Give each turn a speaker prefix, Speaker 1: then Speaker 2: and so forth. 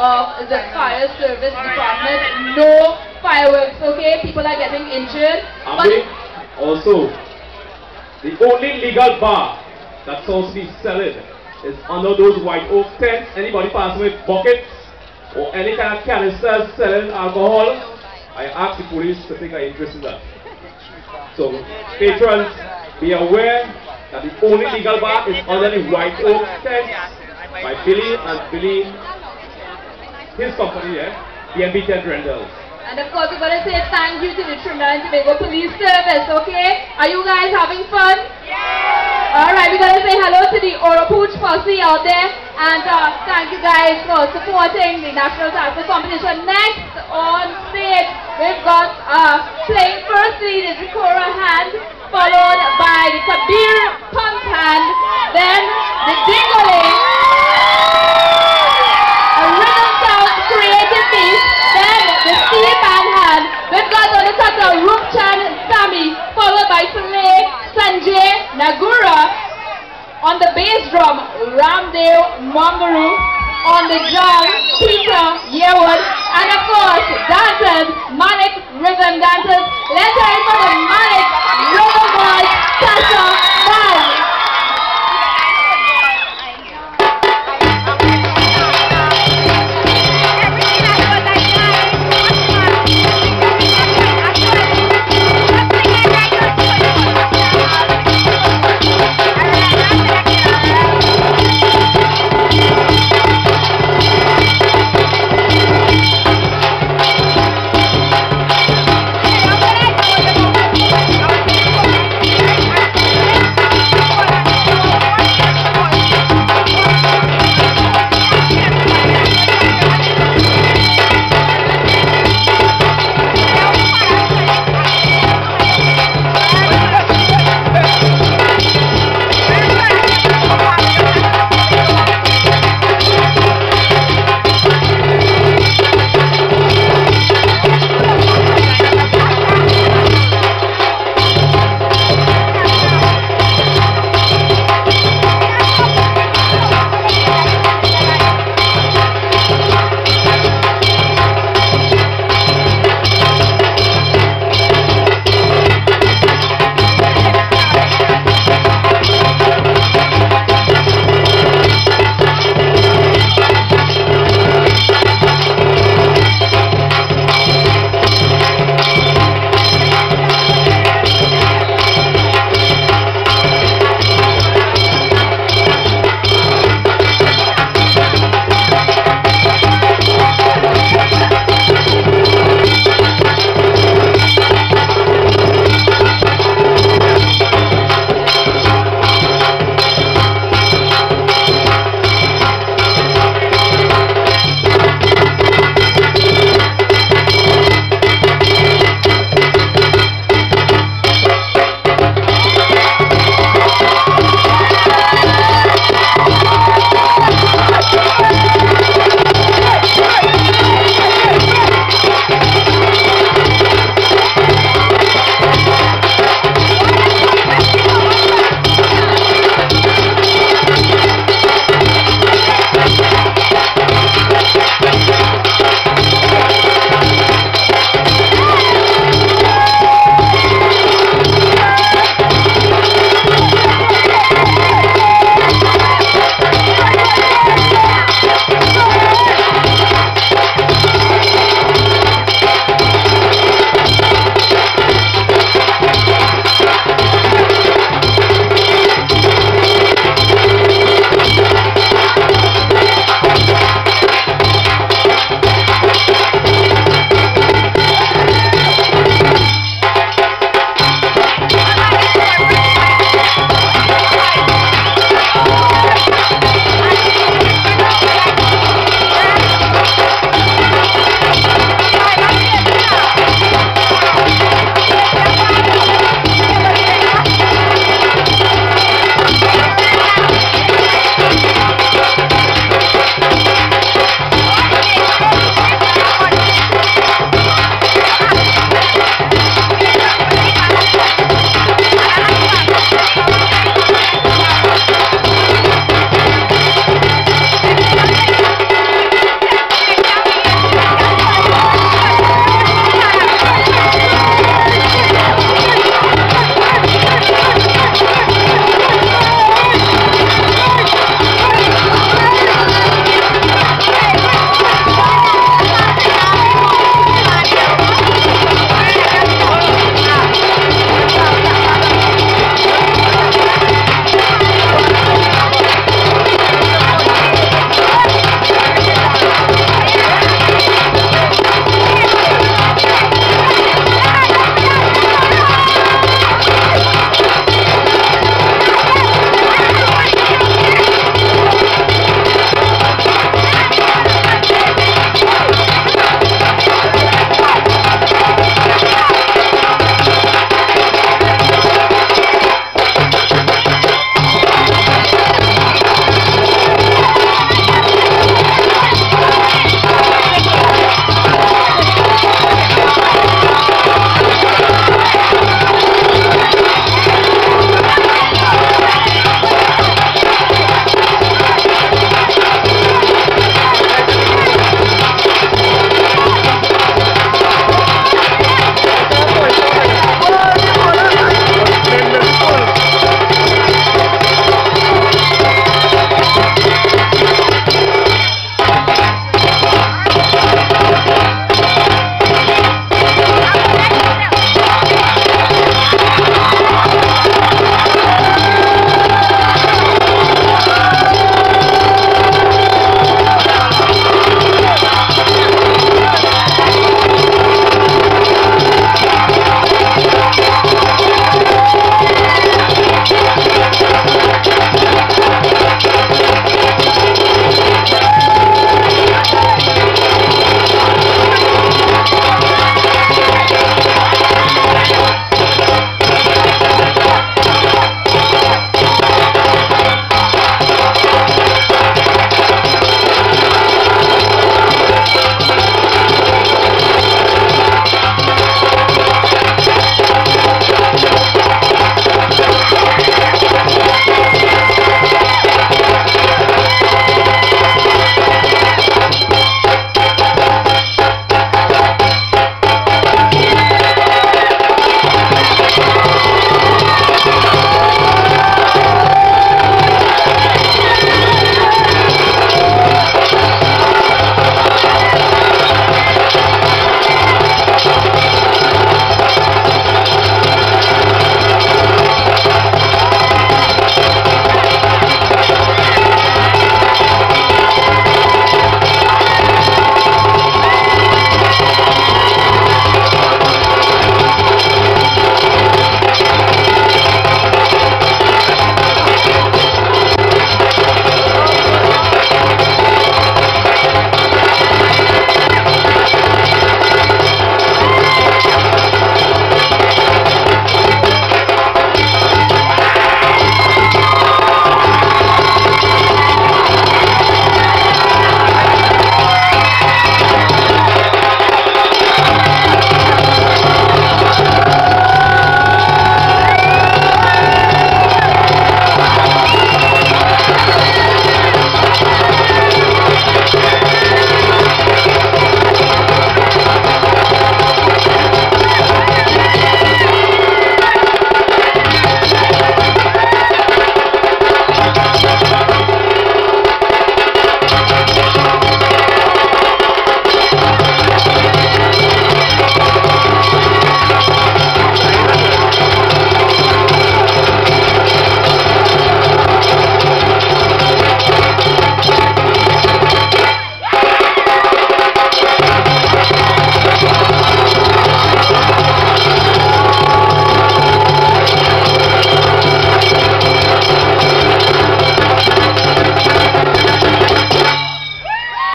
Speaker 1: of the fire service department. No fireworks, okay? People are getting injured.
Speaker 2: And also, the only legal bar that South Sea selling is under those white oak tents. Anybody passing with buckets or any kind of canisters selling alcohol, I ask the police to take an interest in that. So, patrons, be aware that the only legal bar is under the white oak tent by Billy and Billy, his company, BNB Tent Rentals.
Speaker 1: And of course, we're going to say thank you to the Trinidad and Tobago Police Service, okay? Are you guys having fun? Yeah! Alright, we're going to say hello to the Orapooch posse out there. And thank you guys for supporting the National Salsa Competition. Next on stage, we've got playing firstly the Zikora hand, followed by the Kabir Punk hand, then the Dingoling, a rhythm sound creative piece, then the steel band hand. We've got on the tata Rupchan Sami, followed by Saleh Sanjay Nagura. On the bass drum, Ramdev Mangaru. On the drum, Peter Yearwood. And of course, dancers, Malik Rhythm dancers. Let's hear it for the Malik